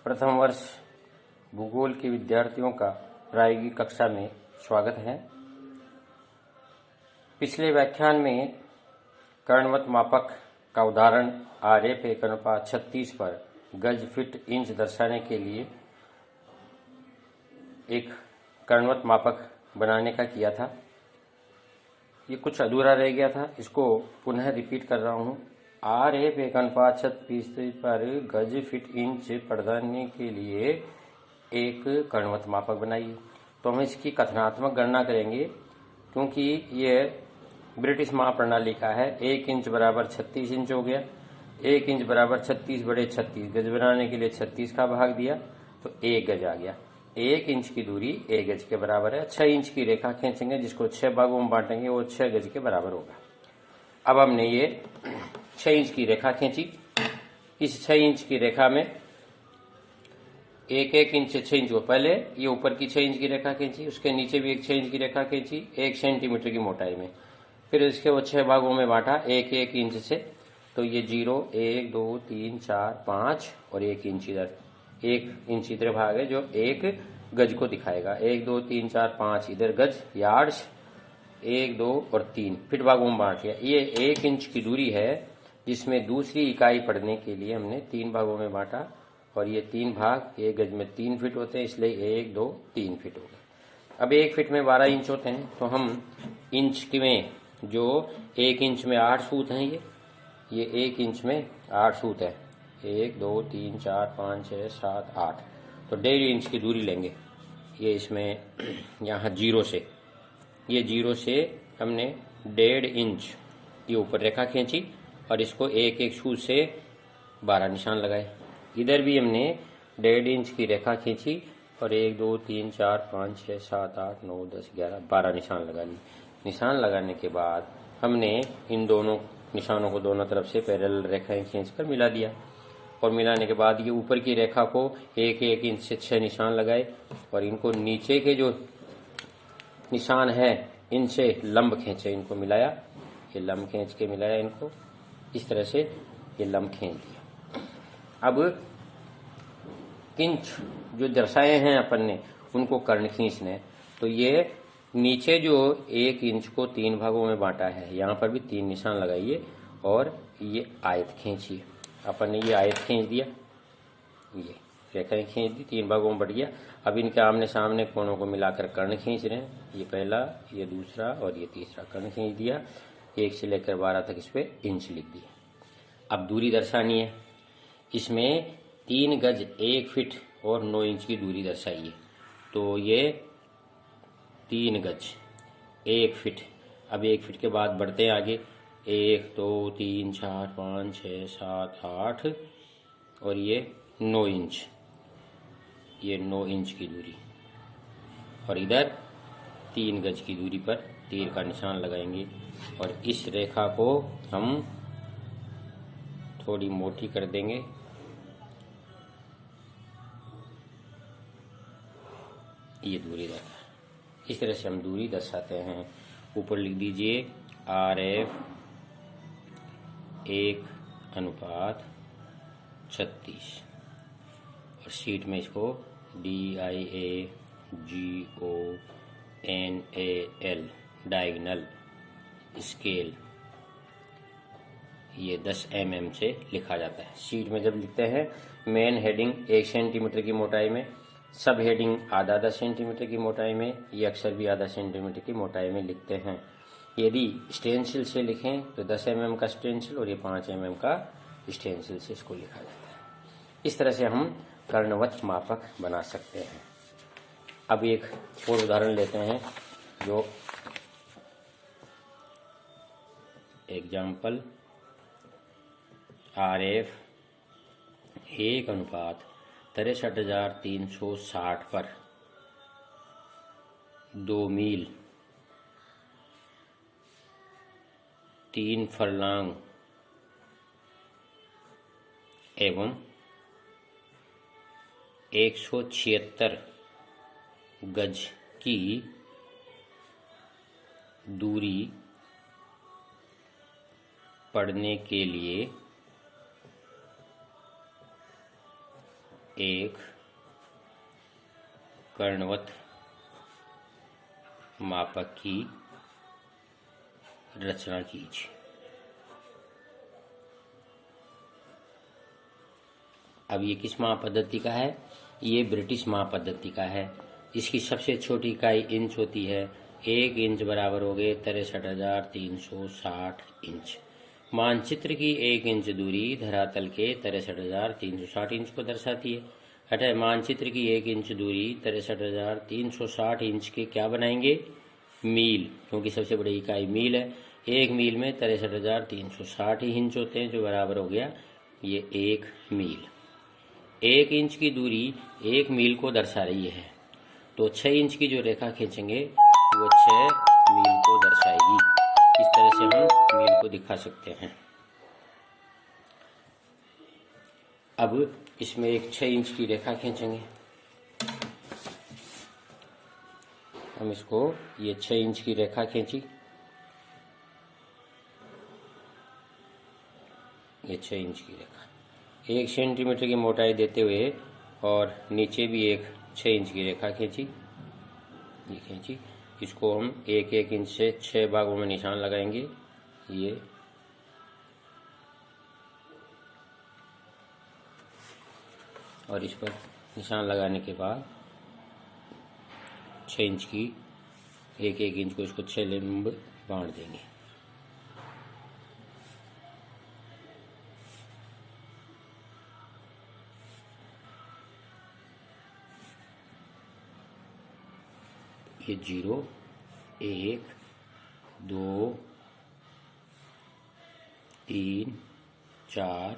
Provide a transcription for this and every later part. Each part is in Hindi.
प्रथम वर्ष भूगोल के विद्यार्थियों का प्रायोगिक कक्षा में स्वागत है। पिछले व्याख्यान में कर्णवत मापक का उदाहरण आरएफ 1:36 पर गज फीट इंच दर्शाने के लिए एक कर्णवत मापक बनाने का किया था। ये कुछ अधूरा रह गया था, इसको पुनः रिपीट कर रहा हूँ। आरएफ 1:36 पर गज फीट इंच पढ़ने के लिए एक कर्णवत मापक बनाइए। तो हम इसकी कथनात्मक गणना करेंगे, क्योंकि ये ब्रिटिश महाप्रणाली का है। 1 इंच बराबर 36 इंच हो गया। 1 इंच बराबर 36 बड़े 36, गज बनाने के लिए 36 का भाग दिया तो 1 गज आ गया। 1 इंच की दूरी 1 गज के बराबर है। 6 इंच की रेखा खींचेंगे, जिसको 6 भागों में बांटेंगे, वो 6 गज के बराबर होगा। अब हमने ये 6 इंच की रेखा खींची। इस 6 इंच की रेखा में 1 इंच से 6 इंच को पहले ये ऊपर की 6 इंच की रेखा खींची, उसके नीचे भी एक 6 इंच की रेखा खींची 1 सेंटीमीटर की मोटाई में। फिर इसके वो 6 भागों में बांटा 1 इंच से। तो ये 0, 1, 2, 3, 4, 5 और 1 इंच इधर, 1 इंच इधर भाग है जो 1 गज को दिखाएगा। 1, 2, 3, 4, 5 इधर गज, यार्ड्स 1, 2 और 3 फिट भागों में बांट लिया। ये 1 इंच की दूरी है, जिसमें दूसरी इकाई पढ़ने के लिए हमने 3 भागों में बांटा, और ये 3 भाग 1 गज में 3 फीट होते हैं, इसलिए 1, 2, 3 फीट हो गए। अब 1 फीट में 12 इंच होते हैं, तो हम इंच में जो 1 इंच में 8 सूत हैं, ये 1 इंच में 8 सूत है। 1, 2, 3, 4, 5, 6, 7, 8, तो 1.5 इंच की दूरी लेंगे। ये इसमें यहाँ 0 से, ये 0 से हमने 1.5 इंच ये ऊपर रेखा खींची और इसको 1 सूत से 12 निशान लगाए। इधर भी हमने 1.5 इंच की रेखा खींची और 1, 2, 3, 4, 5, 6, 7, 8, 9, 10, 11, 12 निशान लगा ली। निशान लगाने के बाद हमने इन दोनों निशानों को दोनों तरफ से पैरेलल रेखाएं खींचकर मिला दिया, और मिलाने के बाद ये ऊपर की रेखा को 1 इंच से 6 निशान लगाए, और इनको नीचे के जो निशान है इनसे लंब खींचे, इनको मिलाया। ये लंब खींच के मिलाया, इनको इस तरह से ये लंब खींच दिया। अब इंच जो दर्शाए हैं अपन ने, उनको कर्ण खींचने। तो ये नीचे जो 1 इंच को 3 भागों में बांटा है, यहाँ पर भी 3 निशान लगाइए और ये आयत खींचिए। अपन ने ये आयत खींच दिया, ये रेखाएं खींच दी, 3 भागों में बढ़ गया। अब इनके आमने सामने कोणों को मिलाकर कर्ण खींच रहे हैं। ये पहला, ये दूसरा और ये तीसरा कर्ण खींच दिया। 1 से लेकर 12 तक इस पे इंच लिख दिया। अब दूरी दर्शानी है। इसमें 3 गज 1 फीट और 9 इंच की दूरी दर्शाइए। तो ये 3 गज 1 फीट। अब 1 फीट के बाद बढ़ते हैं आगे, 1, 2, 3, 4, 5, 6, 7, 8 और ये 9 इंच, ये 9 इंच की दूरी। और इधर 3 गज की दूरी पर तीर का निशान लगाएंगे, और इस रेखा को हम थोड़ी मोटी कर देंगे। ये दूरी दर्शा, इस तरह से हम दूरी दर्शाते हैं। ऊपर लिख दीजिए RF 1:36, और शीट में इसको DIAGONAL डायगोनल स्केल, ये 10 mm से लिखा जाता है। शीट में जब लिखते हैं, मेन हेडिंग 1 सेंटीमीटर की मोटाई में, सब हेडिंग आधा सेंटीमीटर की मोटाई में, ये अक्षर भी आधा सेंटीमीटर की मोटाई में लिखते हैं। यदि स्टेंसिल से लिखें तो 10 mm का स्टेंसिल और ये 5 mm का स्टेंसिल से इसको लिखा जाता है। इस तरह से हम कर्णवत मापक बना सकते हैं। अब एक और उदाहरण लेते हैं, जो एग्जाम्पल RF 1:63,360 पर 2 मील 3 फरलांग एवं 176 गज की दूरी पढ़ने के लिए एक कर्णवत मापक की रचना कीजिए। अब ये किस माप पद्धति का है? ये ब्रिटिश माप पद्धति का है। इसकी सबसे छोटी इकाई इंच होती है। 1 इंच बराबर हो गए 63,360 इंच। मानचित्र की 1 इंच दूरी धरातल के 63,360 इंच को दर्शाती है। अतः मानचित्र की 1 इंच दूरी 63,360 इंच के क्या बनाएंगे? मील, क्योंकि सबसे बड़ी इकाई मील है। 1 मील में 63,360 इंच होते हैं, जो बराबर हो गया ये 1 मील। 1 इंच की दूरी 1 मील को दर्शा रही है, तो 6 इंच की जो रेखा खींचेंगे वो 6 मील को दर्शाएगी। इस तरह से हम मील को दिखा सकते हैं। अब इसमें एक 6 इंच की रेखा खींचेंगे। हम इसको ये 6 इंच की रेखा खींची, ये 6 इंच की रेखा 1 सेंटीमीटर की मोटाई देते हुए, और नीचे भी एक 6 इंच की रेखा खींची, ये खींची। इसको हम 1-1 इंच से 6 भागों में निशान लगाएंगे। ये और इस पर निशान लगाने के बाद 6 इंच की 1-1 इंच को इसको 6 लंब बांट देंगे। ये 0, 1, 2, 3, 4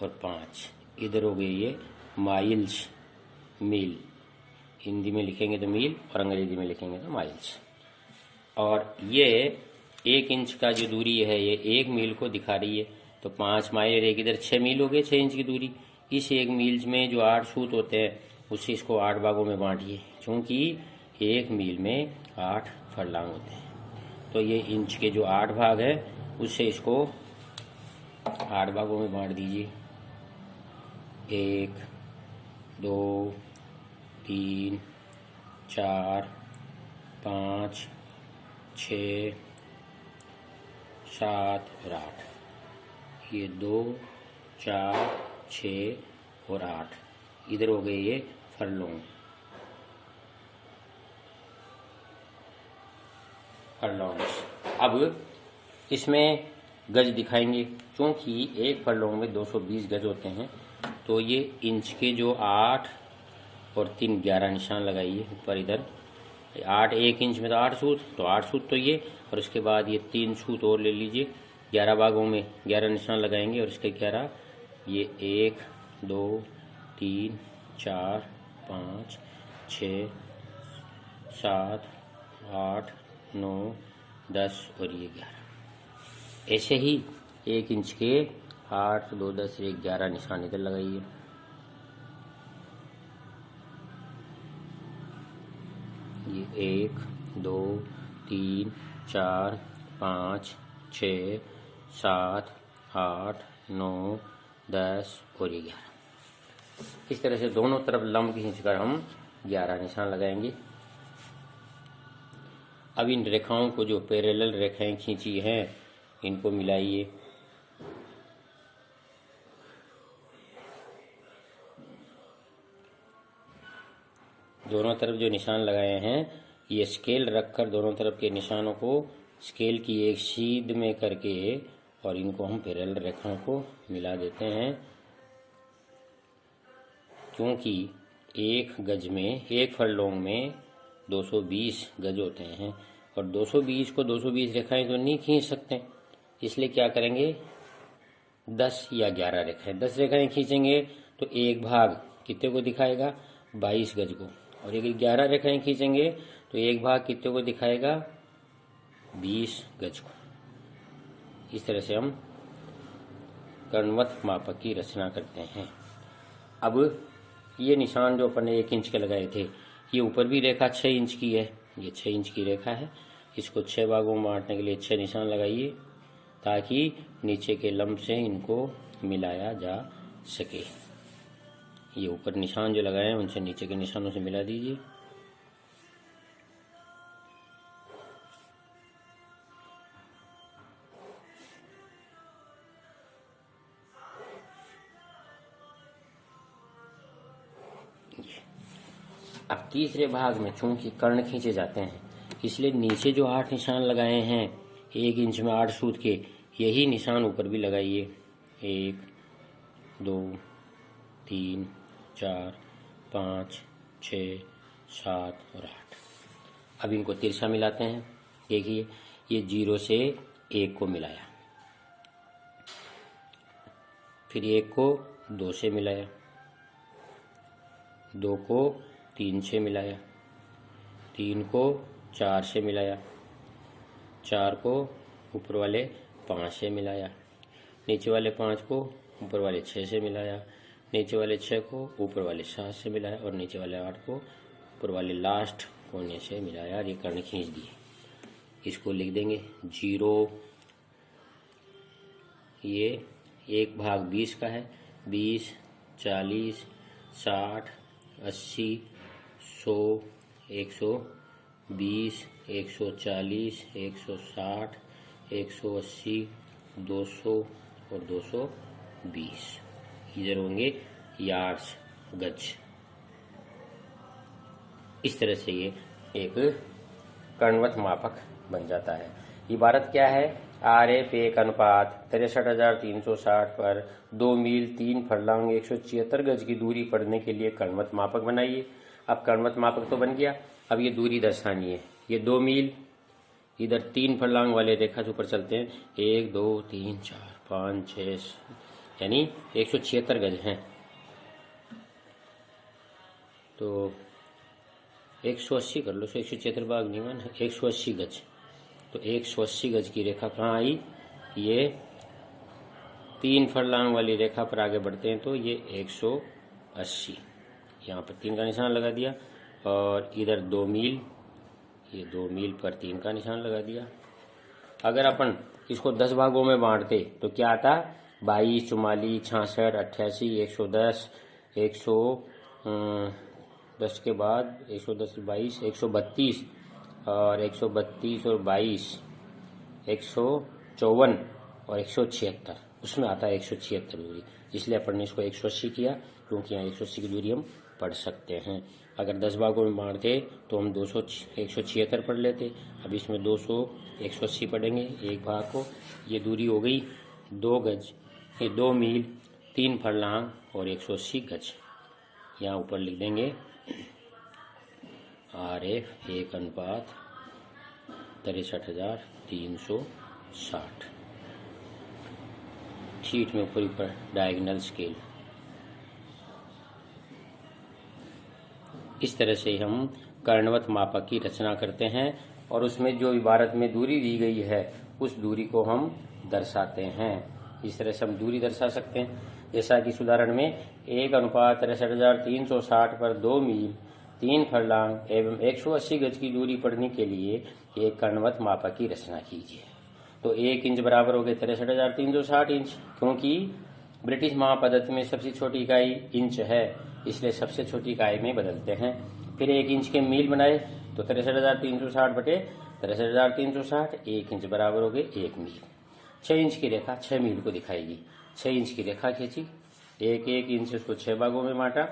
और 5। इधर हो गए ये माइल्स, मील। हिंदी में लिखेंगे तो मील और अंग्रेजी में लिखेंगे तो माइल्स। और ये 1 इंच का जो दूरी है ये 1 मील को दिखा रही है, तो 5 माइल और एक इधर 6 मील हो गए 6 इंच की दूरी। इस 1 मील में जो 8 सूत होते हैं उससे इसको 8 भागों में बांटिए, क्योंकि 1 मील में 8 फरलांग होते हैं। तो ये इंच के जो 8 भाग है उससे इसको 8 भागों में बांट दीजिए। 1, 2, 3, 4, 5, 6, 7 और 8। ये 2, 4, 6 और 8 इधर हो गए ये फरलोंग। अब इसमें गज दिखाएंगे, क्योंकि एक फरलोंग में 220 गज होते हैं। तो ये इंच के जो 8 और 3 11 निशान लगाइए ऊपर। इधर 8 1 इंच में तो 8 सूत, तो 8 सूत तो ये, और उसके बाद ये 3 सूत और ले लीजिए। 11 भागों में 11 निशान लगाएंगे, और इसके 11 ये 1, 2, 3, 4, 5, 6, 7, 8, 9, 10 और ये 11। ऐसे ही 1 इंच के 8, 2, 10, 1, 11 निशान इधर लगाइए। ये 1, 2, 3, 4, 5, 6, 7, 8, 9, 10 और ये 11। इस तरह से दोनों तरफ लंब खींचकर हम 11 निशान लगाएंगे। अब इन रेखाओं को, जो पैरेलल रेखाएं खींची हैं, इनको मिलाइए। दोनों तरफ जो निशान लगाए हैं, ये स्केल रखकर दोनों तरफ के निशानों को स्केल की एक सीध में करके, और इनको हम पैरेलल रेखाओं को मिला देते हैं। क्योंकि एक गज में, एक फरलोंग में 220 गज होते हैं, और 220 को 220 रेखाएं तो नहीं खींच सकते, इसलिए क्या करेंगे, 10 या 11 रेखाएं, 10 रेखाएं खींचेंगे तो एक भाग कितने को दिखाएगा, 22 गज को। और यदि 11 रेखाएं खींचेंगे तो एक भाग कितने को दिखाएगा, 20 गज को। इस तरह से हम कर्णवत मापक की रचना करते हैं। अब ये निशान जो अपन ने 1 इंच के लगाए थे, ये ऊपर भी रेखा 6 इंच की है। ये 6 इंच की रेखा है। इसको 6 भागों में बांटने के लिए 6 निशान लगाइए, ताकि नीचे के लंब से इनको मिलाया जा सके। ये ऊपर निशान जो लगाए हैं उनसे नीचे के निशानों से मिला दीजिए। अब तीसरे भाग में चूंकि कर्ण खींचे जाते हैं इसलिए नीचे जो 8 निशान लगाए हैं 1 इंच में 8 सूत के, यही निशान ऊपर भी लगाइए। 1 2 3 4 5 6 7 और 8। अब इनको तिरछा मिलाते हैं। देखिए ये 0 से 1 को मिलाया, फिर 1 को 2 से मिलाया, 2 को 3 से मिलाया, 3 को 4 से मिलाया, 4 को ऊपर वाले 5 से मिलाया, नीचे वाले 5 को ऊपर वाले 6 से मिलाया, नीचे वाले 6 को ऊपर वाले 7 से मिलाया और नीचे वाले 8 को ऊपर वाले लास्ट कोने से मिलाया। ये कर्ण खींच दिए। इसको लिख देंगे 0। ये 1 भाग 20 का है। 20 40 60 80 100 120 140 160 180 200 और 220। इधर होंगे यार्ड्स, गज। इस तरह से ये एक कर्णवत मापक बन जाता है। इबारत क्या है? आरएफ 1 अनुपात 63,360 पर 2 मील 3 फरलांग 176 गज की दूरी पढ़ने के लिए कर्णवत मापक बनाइए। अब कर्णवत मापक तो बन गया, अब ये दूरी दर्शानी है। ये 2 मील, इधर 3 फरलांग वाले रेखा से ऊपर चलते हैं। 1 2 3 4 5 6 यानी 176 गज हैं। तो 180 कर लो, 176 भाग नियमन 180 गज। तो 180 गज की रेखा कहाँ आई? ये 3 फरलांग वाली रेखा पर आगे बढ़ते हैं तो ये 180। यहाँ पर 3 का निशान लगा दिया और इधर 2 मील, ये 2 मील पर 3 का निशान लगा दिया। अगर अपन इसको 10 भागों में बांटते तो क्या आता? 22 44 66 88 110 110 के बाद 110 22 132 और 132 और 22 154 और 176, उसमें आता है 176 दूरी। इसलिए अपन ने इसको 180 किया क्योंकि यहाँ 180 की दूरी हम पढ़ सकते हैं। अगर 10 भागों में बांटते तो हम 176 पढ़ लेते। अब इसमें 200 180 पढ़ेंगे एक भाग को। ये दूरी हो गई 2 गज, ये 2 मील 3 फरलांग और 180 गज। यहाँ ऊपर लिख देंगे आरएफ 1 अनुपात 63,360। शीट में ऊपर डायगोनल स्केल। इस तरह से हम कर्णवत मापक की रचना करते हैं और उसमें जो इबारत में दूरी दी गई है उस दूरी को हम दर्शाते हैं। इस तरह से हम दूरी दर्शा सकते हैं, जैसा कि इस उदाहरण में 1 अनुपात 63,360 पर 2 मील 3 फरलांग एवं 180 गज की दूरी पढ़ने के लिए एक कर्णवत मापक की रचना कीजिए। तो 1 इंच बराबर हो गए 63,360 इंच, क्योंकि ब्रिटिश माप पद्धति में सबसे छोटी इकाई इंच है, इसलिए सबसे छोटी इकाई में बदलते हैं। फिर 1 इंच के मील बनाए तो 63,360 बटे 63,360, 1 इंच बराबर हो गए 1 मील। 6 इंच की रेखा 6 मील को दिखाएगी। 6 इंच की रेखा खींची, 1 इंच उसको 6 भागों में बांटा।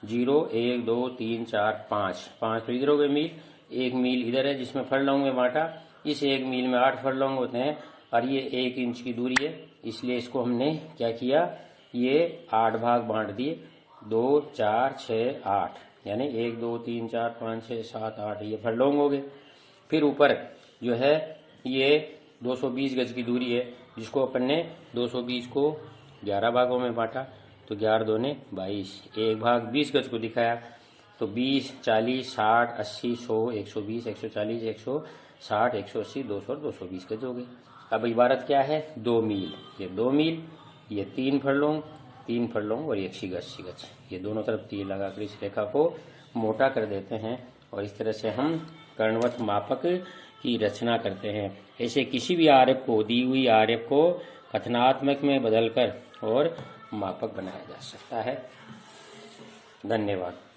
0 1 2 3 4 5 तो इधर हो गए मील। 1 मील इधर है जिसमें फरलॉन्ग में बांटा। इस 1 मील में 8 फरलॉन्ग होते हैं और ये 1 इंच की दूरी है, इसलिए इसको हमने क्या किया, ये 8 भाग बांट दिए। 2 4 6 8 यानी 1 2 3 4 5 6 7 8 ये फरलॉन्ग हो गए। फिर ऊपर जो है ये 220 गज की दूरी है, जिसको अपन ने 220 को 11 भागों में बांटा। तो 11 दूने 22, एक भाग 20 गज को दिखाया। तो 20 40 60 80 100 120 140 160 180 200 और 220 गज हो गए। अब इबारत क्या है? 2 मील, ये 2 मील, ये 3 फरलॉन्ग और 180 गज। ये दोनों तरफ तीर लगाकर इस रेखा को मोटा कर देते हैं और इस तरह से हम कर्णवत मापक की रचना करते हैं। ऐसे किसी भी आरेख को, दी हुई आरेख को कथनात्मक में बदलकर और मापक बनाया जा सकता है। धन्यवाद।